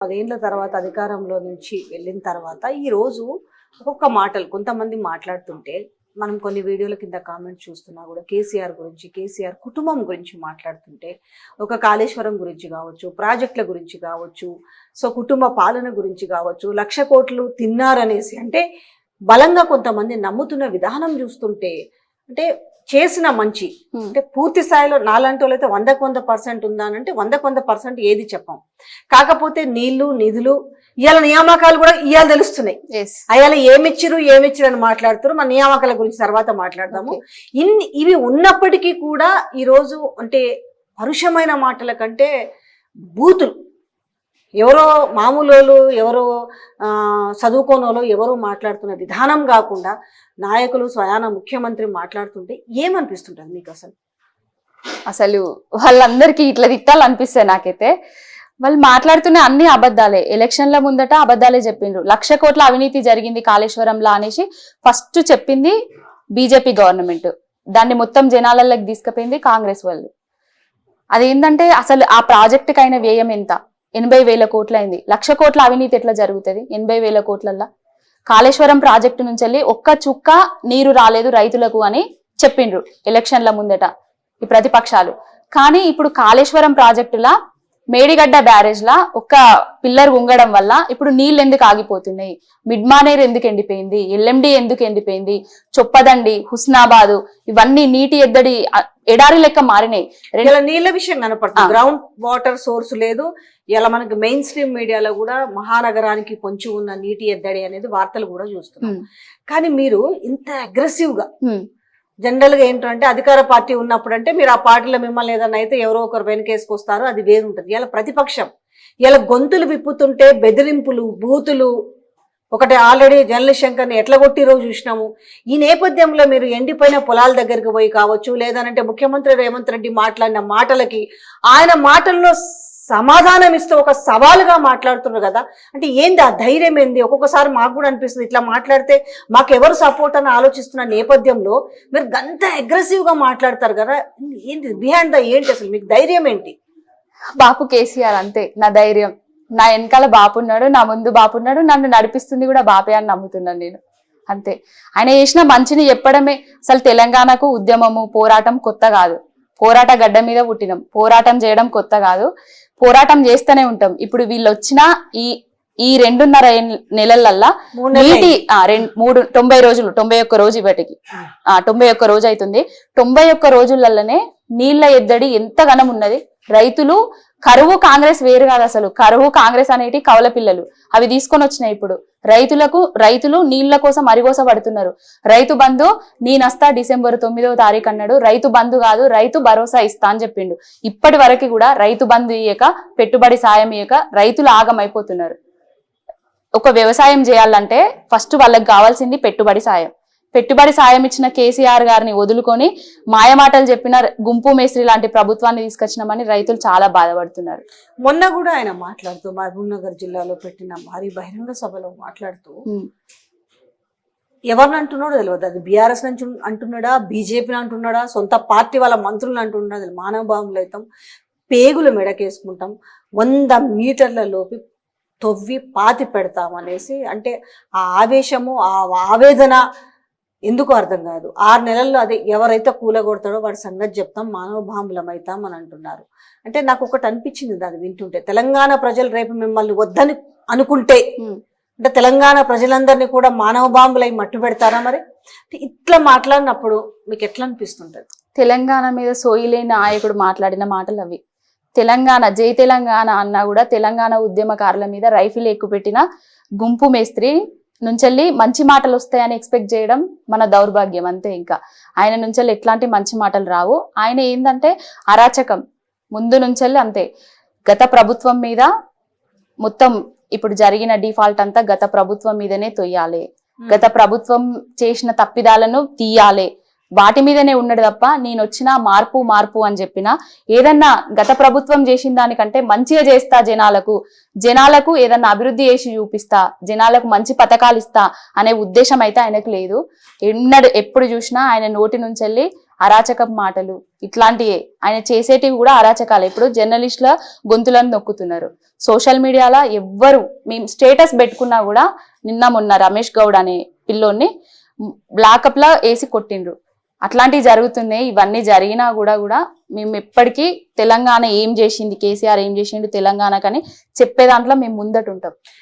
10 ఏళ్ల తర్వాత అధికారంలో నుంచి వెళ్ళిన తర్వాత ఈ రోజు ఒక్కొక్క మాటలు కొంతమంది మాట్లాడుతుంటే మనం కొన్ని వీడియోల కింద కామెంట్ చూస్తున్నా కూడా కేసీఆర్ గురించి, కేసీఆర్ కుటుంబం గురించి మాట్లాడుతుంటే ఒక కాళేశ్వరం గురించి కావచ్చు, ప్రాజెక్టుల గురించి కావచ్చు, సో కుటుంబ పాలన గురించి కావచ్చు, 1,00,000 కోట్లు తిన్నారనేసి అంటే బలంగా కొంతమంది నమ్ముతున్న విధానం చూస్తుంటే అంటే చేసిన మంచి అంటే పూర్తి స్థాయిలో నాలాంటి వాళ్ళైతే 100% ఉందా అంటే 100% ఏది చెప్పాం. కాకపోతే నీళ్లు నిధులు ఇవాళ నియామకాలు కూడా ఇవాళ తెలుస్తున్నాయి. అయాల ఏమిచ్చిరు అని మాట్లాడుతారు. మన నియామకాల గురించి తర్వాత మాట్లాడదాము. ఇవి ఉన్నప్పటికీ కూడా ఈరోజు అంటే పరుషమైన మాటల కంటే బూతులు ఎవరో మామూలు ఎవరో చదువుకోనోళ్ళు ఎవరో మాట్లాడుతున్న విధానం కాకుండా నాయకులు స్వయాన ముఖ్యమంత్రి మాట్లాడుతుంటే ఏమనిపిస్తుంటుంది మీకు? అసలు వాళ్ళందరికీ ఇట్లా తిట్టాలనిపిస్తాయి. నాకైతే వాళ్ళు మాట్లాడుతున్న అన్ని అబద్ధాలే. ఎలక్షన్ల ముందట అబద్ధాలే చెప్పిండ్రు. 1,00,000 కోట్ల అవినీతి జరిగింది కాళేశ్వరంలో అనేసి ఫస్ట్ చెప్పింది బీజేపీ గవర్నమెంట్. దాన్ని మొత్తం జనాలలోకి తీసుకుపోయింది కాంగ్రెస్ వాళ్ళు. అదేంటంటే అసలు ఆ ప్రాజెక్టుకి అయిన వ్యయం ఎంత? 80,000 కోట్లు అయింది. 1,00,000 కోట్ల అవినీతి ఎట్లా జరుగుతుంది 80,000 కోట్లల్లో? కాళేశ్వరం ప్రాజెక్టు నుంచి వెళ్ళి ఒక్క చుక్క నీరు రాలేదు రైతులకు అని చెప్పిండ్రు ఎలక్షన్ల ముందట ఈ ప్రతిపక్షాలు. కానీ ఇప్పుడు కాళేశ్వరం ప్రాజెక్టులా మేడిగడ్డ బ్యారేజ్ లా ఒక్క పిల్లర్ ఉంగడం వల్ల ఇప్పుడు నీళ్ళు ఎందుకు ఆగిపోతున్నాయి? మిడ్మానేర్ ఎందుకు ఎండిపోయింది? ఎల్ఎండి ఎందుకు ఎండిపోయింది? చొప్పదండి, హుస్నాబాదు ఇవన్నీ నీటి ఎడారి లెక్క మారినాయి. నీళ్ళ విషయం కనపడుతుంది. గ్రౌండ్ వాటర్ సోర్స్ లేదు. ఇలా మనకి మెయిన్ స్ట్రీమ్ మీడియాలో కూడా మహానగరానికి పొంచి ఉన్న నీటి ఎద్దడి అనేది వార్తలు కూడా చూస్తున్నాం. కానీ మీరు ఇంత అగ్రెసివ్ గా జనరల్ గా ఏంటంటే అధికార పార్టీ ఉన్నప్పుడు అంటే మీరు ఆ పార్టీలో మిమ్మల్ని ఏదన్నా అయితే ఎవరో ఒకరు వెనకేసుకొస్తారు, అది వేరు ఉంటుంది. ఇలా ప్రతిపక్షం ఇలా గొంతులు విప్పుతుంటే బెదిరింపులు, బూతులు, ఒకటి ఆల్రెడీ జర్నలిస్ట్ శంకర్ని ఎట్లా కొట్టిరో చూసినాము. ఈ నేపథ్యంలో మీరు ఎండిపోయిన పొలాల దగ్గరికి పోయి కావచ్చు, లేదనంటే ముఖ్యమంత్రి రేవంత్ రెడ్డి మాట్లాడిన మాటలకి ఆయన మాటల్లో సమాధానం ఇస్తూ ఒక సవాలుగా మాట్లాడుతున్నారు కదా. అంటే ఏంది ఆ ధైర్యం ఏంది? ఒక్కొక్కసారి మాకు కూడా అనిపిస్తుంది ఇట్లా మాట్లాడితే మాకు ఎవరు సపోర్ట్ అని ఆలోచిస్తున్న నేపథ్యంలో మీరు గంత అగ్రెసివ్ గా మాట్లాడతారు కదా. ఏంటి బిహైండ్ ద ఏంటి అసలు మీకు ధైర్యం ఏంటి? బాపు కేసీఆర్ అంతే నా ధైర్యం. నా వెనకాల బాపున్నాడు, నా ముందు బాపున్నాడు, నన్ను నడిపిస్తుంది కూడా బాపే అని నమ్ముతున్నాను నేను. అంతే. ఆయన చేసిన మంచిని చెప్పడమే. అసలు తెలంగాణకు ఉద్యమము పోరాటం కొత్త కాదు. పోరాట గడ్డ మీద పుట్టినాం. పోరాటం చేయడం కొత్త కాదు. పోరాటం చేస్తూనే ఉంటాం. ఇప్పుడు వీళ్ళు వచ్చిన ఈ 2.5 నెలలల్లా నీటి 90 రోజులు 91 రోజు ఇప్పటికి 91 రోజు అవుతుంది. 91 రోజులలోనే నీళ్ల ఎద్దడి ఎంత ఘనం ఉన్నది. రైతులు కరువు కాంగ్రెస్ వేరు కాదు. అసలు కరువు కాంగ్రెస్ అనేటి కవల పిల్లలు అవి తీసుకొని వచ్చినాయి. ఇప్పుడు రైతులు నీళ్ల కోసం అరిగోస పడుతున్నారు. రైతు బంధు నేనస్తా డిసెంబర్ 9వ తారీఖు అన్నాడు. రైతు బంధు కాదు, రైతు భరోసా ఇస్తా అని చెప్పిండు. ఇప్పటి వరకు కూడా రైతు బంధు ఇయ్యక, పెట్టుబడి సాయం ఇయ్యక రైతులు ఆగమైపోతున్నారు. ఒక వ్యవసాయం చేయాలంటే ఫస్ట్ వాళ్ళకి కావాల్సింది పెట్టుబడి సాయం. పెట్టుబడి సాయం ఇచ్చిన కేసీఆర్ గారిని వదులుకొని మాయమాటలు చెప్పిన గుంపు మేస్త్రి లాంటి ప్రభుత్వాన్ని తీసుకొచ్చినామని రైతులు చాలా బాధపడుతున్నారు. మొన్న కూడా ఆయన మాట్లాడుతూ మహబూబ్ నగర్ జిల్లాలో పెట్టిన భారీ బహిరంగ సభలో మాట్లాడుతూ ఎవరిని అంటున్నాడో తెలియదు. అది బీఆర్ఎస్ నుంచి అంటున్నాడా, బీజేపీని అంటున్నాడా, సొంత పార్టీ వాళ్ళ మంత్రులను అంటున్నాడా, మానవ భావంలో అయితే పేగులు మెడకేసుకుంటాం, 100 మీటర్ల లోపి తొవ్వి పాతి పెడతామనేసి అంటే ఆ ఆవేశము, ఆ ఆవేదన ఎందుకు అర్థం కాదు. 6 నెలల్లో అదే ఎవరైతే కూలగొడతాడో వాడి సంగతి చెప్తాం, మానవభాములం అవుతాం అని అంటున్నారు. అంటే నాకు ఒకటి అనిపించింది దాన్ని వింటుంటే, తెలంగాణ ప్రజలు రేపు మిమ్మల్ని వద్దని అనుకుంటే అంటే తెలంగాణ ప్రజలందరినీ కూడా మానవభాములై మట్టు పెడతారా? మరి ఇట్లా మాట్లాడినప్పుడు మీకు ఎట్లా అనిపిస్తుంటది? తెలంగాణ మీద సోయిలేని నాయకుడు మాట్లాడిన మాటలు అవి. తెలంగాణ జై తెలంగాణ అన్నా కూడా తెలంగాణ ఉద్యమకారుల మీద రైఫిల్ ఎక్కుపెట్టిన గుంపు మేస్త్రి నుంచెల్లి మంచి మాటలు వస్తాయని ఎక్స్పెక్ట్ చేయడం మన దౌర్భాగ్యం అంతే. ఇంకా ఆయన నుంచెల్లి ఎట్లాంటి మంచి మాటలు రావు. ఆయన ఏంటంటే అరాచకం ముందు నుంచెల్లి అంతే. గత ప్రభుత్వం మీద మొత్తం ఇప్పుడు జరిగిన డిఫాల్ట్ అంతా గత ప్రభుత్వం మీదనే తొయ్యాలి. గత ప్రభుత్వం చేసిన తప్పిదాలను తీయాలి. వాటి మీదనే ఉన్నాడు తప్ప నేను వచ్చిన మార్పు అని చెప్పిన ఏదన్నా గత ప్రభుత్వం చేసిన దానికంటే మంచిగా చేస్తా, జనాలకు ఏదన్నా అభివృద్ధి చేసి చూపిస్తా, జనాలకు మంచి పథకాలు ఇస్తా అనే ఉద్దేశం అయితే ఆయనకు లేదు. ఎప్పుడు చూసినా ఆయన నోటి నుంచి వెళ్ళి అరాచకపు మాటలు ఇట్లాంటివే ఆయన చేసేటివి కూడా అరాచకాలు. ఇప్పుడు జర్నలిస్టుల గొంతులను నొక్కుతున్నారు. సోషల్ మీడియాలో ఎవ్వరు మేము స్టేటస్ పెట్టుకున్నా కూడా నిన్న మొన్న రమేష్ గౌడ్ అనే పిల్లోని బ్లాకప్ లా వేసి కొట్టిండ్రు. అట్లాంటివి జరుగుతున్నాయి. ఇవన్నీ జరిగినా కూడా మేము ఎప్పటికీ తెలంగాణ ఏం చేసింది, కేసీఆర్ ఏం చేసిండు తెలంగాణకని చెప్పే దాంట్లో మేము ముందట ఉంటాం.